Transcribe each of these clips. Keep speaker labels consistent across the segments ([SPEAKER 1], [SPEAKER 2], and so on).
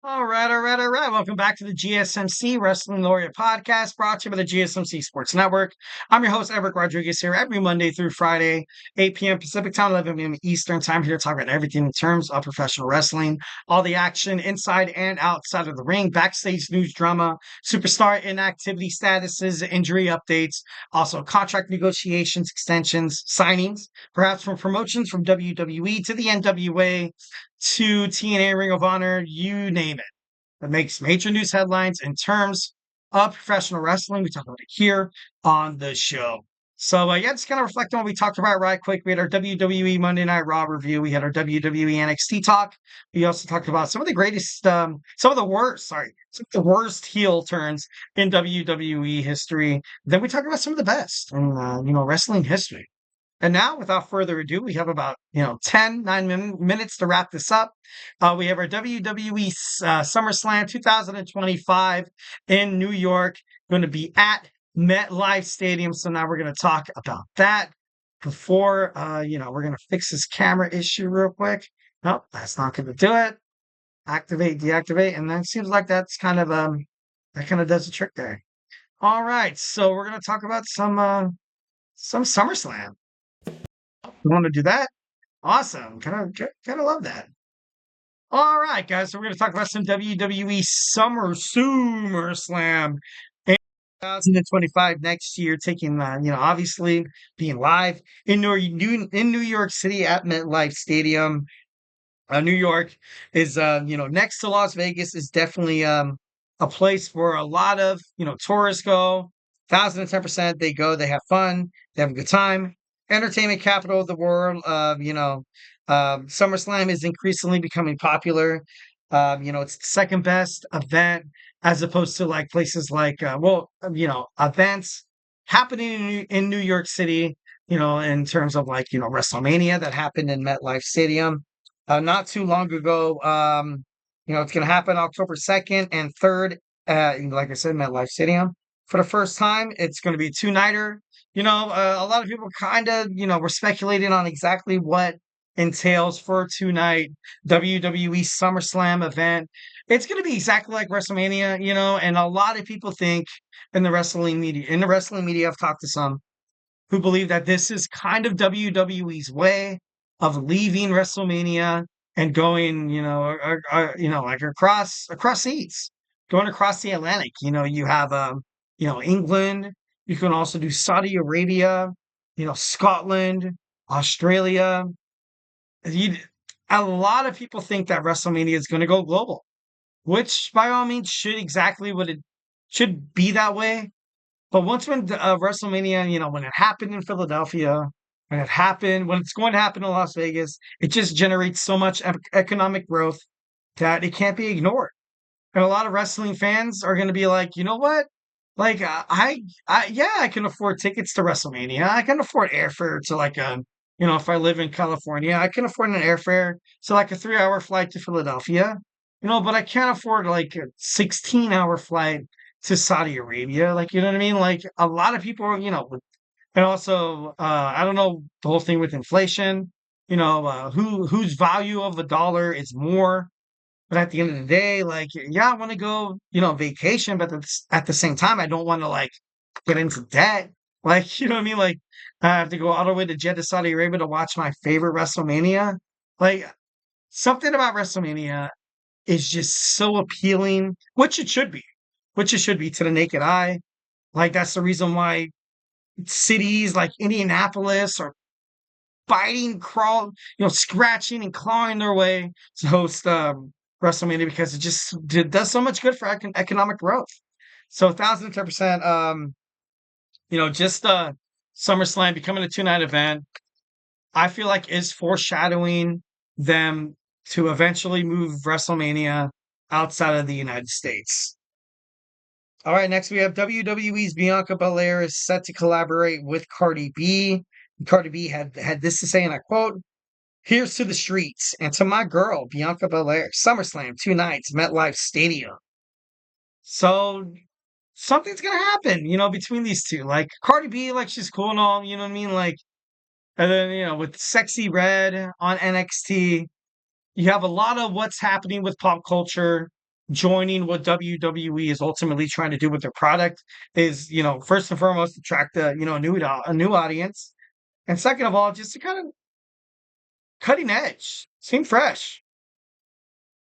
[SPEAKER 1] All right. Welcome back to the GSMC Wrestling Laureate Podcast, brought to you by the GSMC Sports Network. I'm your host, Eric Rodriguez, here every Monday through Friday, 8 p.m. Pacific Time, 11 p.m. Eastern Time, here to talk about everything in terms of professional wrestling, all the action inside and outside of the ring, backstage news, drama, superstar inactivity statuses, injury updates, also contract negotiations, extensions, signings, perhaps from promotions from WWE to the NWA to TNA, Ring of Honor, you name it. That makes major news headlines in terms of professional wrestling. We talk about it here on the show. So, yeah, just kind of reflect on what we talked about right quick. We had our WWE Monday Night Raw review. We had our WWE NXT talk. We also talked about some of the greatest, some of the worst, sorry, some of the worst heel turns in WWE history. Then we talked about some of the best in, wrestling history. And now, without further ado, we have about 9 minutes to wrap this up. We have our WWE SummerSlam 2025 in New York, going to be at MetLife Stadium. So now we're going to talk about that. Before, we're going to fix this camera issue real quick. Nope, that's not going to do it. Activate, deactivate, and then it seems like that's kind of that kind of does the trick there. All right, so we're going to talk about some SummerSlam. You want to do that? Awesome. Kind of love that. All right, guys. So we're going to talk about some WWE SummerSlam in 2025 next year, taking obviously being live in New York City at MetLife Stadium. New York is next to Las Vegas is definitely a place where a lot of tourists go. 1,010%. They go, they have fun, they have a good time. Entertainment capital of the world. SummerSlam is increasingly becoming popular. It's the second best event as opposed to like places like events happening in New York City. In terms of like WrestleMania that happened in MetLife Stadium not too long ago. It's going to happen October 2nd and 3rd. Like I said, MetLife Stadium. For the first time, it's going to be a two-nighter. A lot of people kind of, were speculating on exactly what entails for a two-night WWE SummerSlam event. It's going to be exactly like WrestleMania, and a lot of people think in the wrestling media, I've talked to some who believe that this is kind of WWE's way of leaving WrestleMania and going, like across seas, going across the Atlantic. You have, England. You can also do Saudi Arabia, Scotland, Australia. You, a lot of people think that WrestleMania is going to go global, which by all means should exactly what it should be that way. But once when WrestleMania, when it happened in Philadelphia, when it's going to happen in Las Vegas, it just generates so much economic growth that it can't be ignored. And a lot of wrestling fans are going to be like, you know what? Like, yeah, I can afford tickets to WrestleMania. I can afford airfare to like if I live in California, I can afford an airfare to like a 3-hour flight to Philadelphia. But I can't afford like a 16-hour flight to Saudi Arabia. Like, you know what I mean? Like a lot of people, and also I don't know the whole thing with inflation. Whose value of a dollar is more. But at the end of the day, like, yeah, I want to go, vacation, but at the same time, I don't want to like get into debt. Like, you know what I mean? Like, I have to go all the way to Jeddah, Saudi Arabia to watch my favorite WrestleMania. Like, something about WrestleMania is just so appealing, which it should be to the naked eye. Like, that's the reason why cities like Indianapolis are scratching and clawing their way to host WrestleMania because it does so much good for economic growth. So 1,010%, just SummerSlam becoming a two-night event, I feel like is foreshadowing them to eventually move WrestleMania outside of the United States. All right, next we have WWE's Bianca Belair is set to collaborate with Cardi B. Cardi B had this to say, and I quote, "Here's to the streets and to my girl, Bianca Belair. SummerSlam, 2 nights, MetLife Stadium." So something's gonna happen, between these two. Like Cardi B, like she's cool and all, you know what I mean? Like, and then with Sexy Red on NXT, you have a lot of what's happening with pop culture. joining what WWE is ultimately trying to do with their product is, first and foremost, attract a new audience. And second of all, just to kind of cutting edge, seem fresh.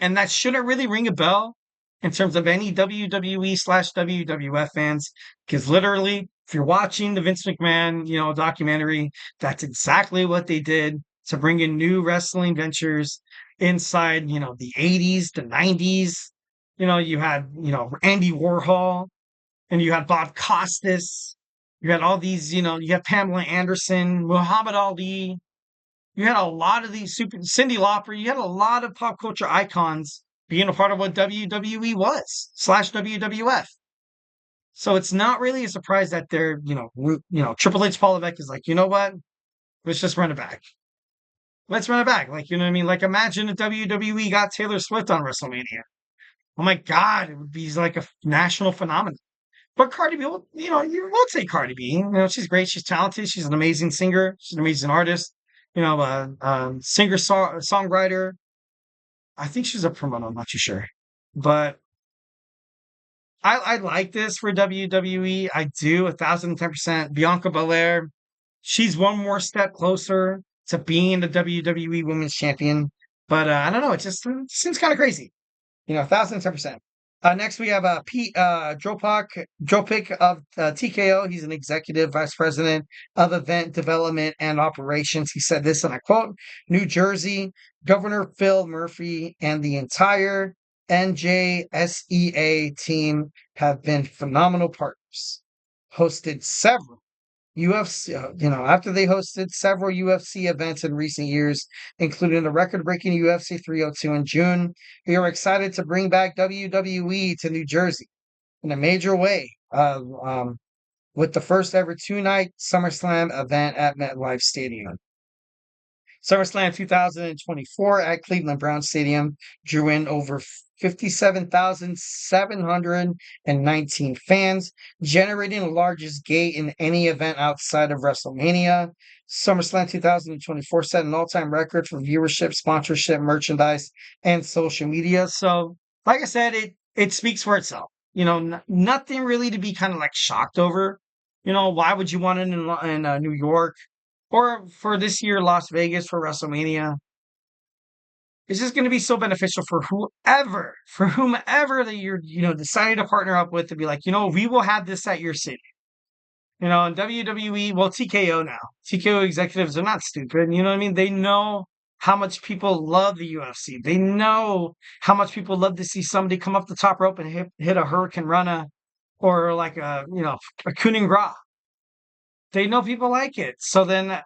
[SPEAKER 1] And that shouldn't really ring a bell in terms of any WWE/WWF fans, because literally, if you're watching the Vince McMahon, documentary, that's exactly what they did to bring in new wrestling ventures inside, the 80s, the 90s. You had, Andy Warhol, and you had Bob Costas. You had all these, you had Pamela Anderson, Muhammad Ali. You had a lot of these super Cyndi Lauper. You had a lot of pop culture icons being a part of what WWE was/WWF. So it's not really a surprise that they're, Triple H Paul Levesque is like, you know what? Let's just run it back. Let's run it back. Like, you know what I mean? Like, imagine if WWE got Taylor Swift on WrestleMania. Oh my God, it would be like a national phenomenon. But Cardi B, you won't say Cardi B. She's great. She's talented. She's an amazing singer. She's an amazing artist. Singer songwriter. I think she's a promoter. I'm not too sure, but I like this for WWE. I do 1,010%. Bianca Belair. She's one more step closer to being the WWE Women's Champion. But I don't know. It just seems kind of crazy. 1,010%. Next, we have Pete Dropic of TKO. He's an executive vice president of event development and operations. He said this, and I quote, New Jersey, Governor Phil Murphy and the entire NJSEA team have been phenomenal partners. Hosted several UFC, after they hosted several UFC events in recent years, including the record-breaking UFC 302 in June, we are excited to bring back WWE to New Jersey in a major way, with the first ever two-night SummerSlam event at MetLife Stadium. SummerSlam 2024 at Cleveland Browns Stadium drew in over 57,719 fans, generating the largest gate in any event outside of WrestleMania. SummerSlam 2024 set an all-time record for viewership, sponsorship, merchandise, and social media. So, like I said, it speaks for itself. Nothing really to be kind of like shocked over. Why would you want it in New York? Or for this year, Las Vegas for WrestleMania? It's just going to be so beneficial for whomever that you're, deciding to partner up with to be like, we will have this at your city. And WWE, well, TKO now. TKO executives are not stupid. You know what I mean? They know how much people love the UFC. They know how much people love to see somebody come up the top rope and hit a Hurricane Rana or like a coup de grace. They know people like it. So then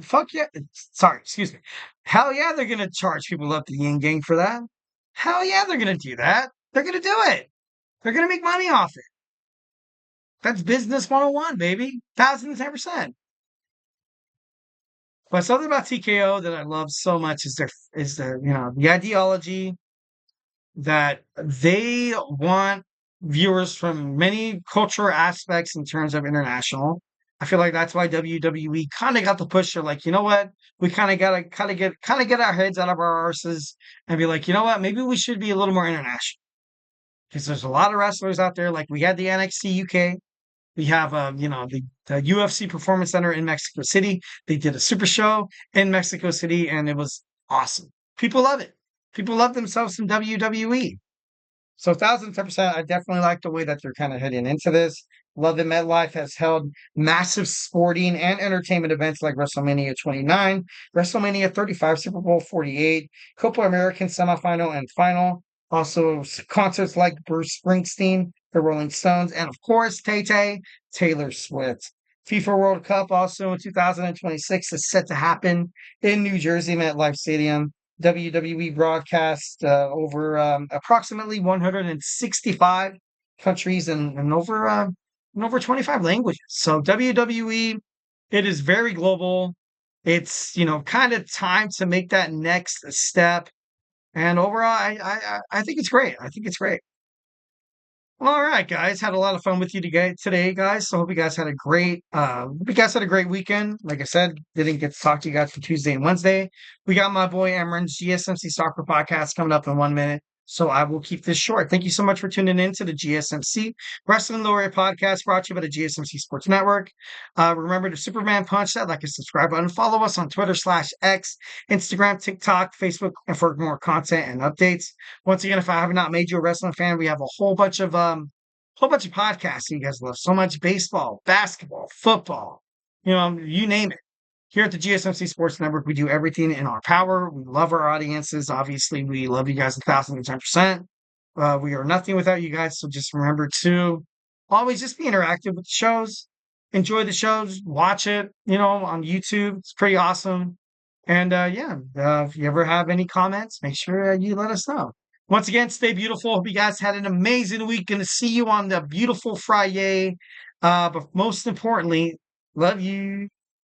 [SPEAKER 1] fuck yeah. Sorry, excuse me. Hell yeah, they're gonna charge people up the yin gang for that. Hell yeah, they're gonna do that. They're gonna do it. They're gonna make money off it. That's business 101, baby. 1,010%. But something about TKO that I love so much is the ideology that they want viewers from many cultural aspects in terms of international. I feel like that's why WWE kind of got the push. They're like, you know what? We kind of gotta get our heads out of our arses and be like, you know what? Maybe we should be a little more international because there's a lot of wrestlers out there. Like we had the NXT UK, we have the UFC Performance Center in Mexico City. They did a super show in Mexico City, and it was awesome. People love it. People love themselves in WWE. So 1,010%, I definitely like the way that they're kind of heading into this. Love that MetLife has held massive sporting and entertainment events like WrestleMania 29, WrestleMania 35, Super Bowl 48, Copa American semifinal and final. Also concerts like Bruce Springsteen, the Rolling Stones, and of course, Taylor Swift. FIFA World Cup also in 2026 is set to happen in New Jersey, MetLife Stadium. WWE broadcast over approximately 165 countries and over 25 languages. So WWE, it is very global. It's kind of time to make that next step. And overall, I think it's great. I think it's great. Well, all right, guys. Had a lot of fun with you today, guys. So hope you guys had a great weekend. Like I said, didn't get to talk to you guys for Tuesday and Wednesday. We got my boy Emran's GSMC Soccer Podcast coming up in 1 minute. So I will keep this short. Thank you so much for tuning in to the GSMC Wrestling Laureate Podcast brought to you by the GSMC Sports Network. Remember to Superman punch that, like and subscribe button. Follow us on Twitter/X, Instagram, TikTok, Facebook, and for more content and updates. Once again, if I have not made you a wrestling fan, we have a whole bunch of podcasts you guys love so much: baseball, basketball, football, you name it. Here at the GSMC Sports Network, we do everything in our power. We love our audiences. Obviously, we love you guys 1,010%. We are nothing without you guys. So just remember to always just be interactive with the shows. Enjoy the shows. Watch it, on YouTube. It's pretty awesome. And if you ever have any comments, make sure you let us know. Once again, stay beautiful. Hope you guys had an amazing week. Gonna see you on the beautiful Friday. But most importantly, love you.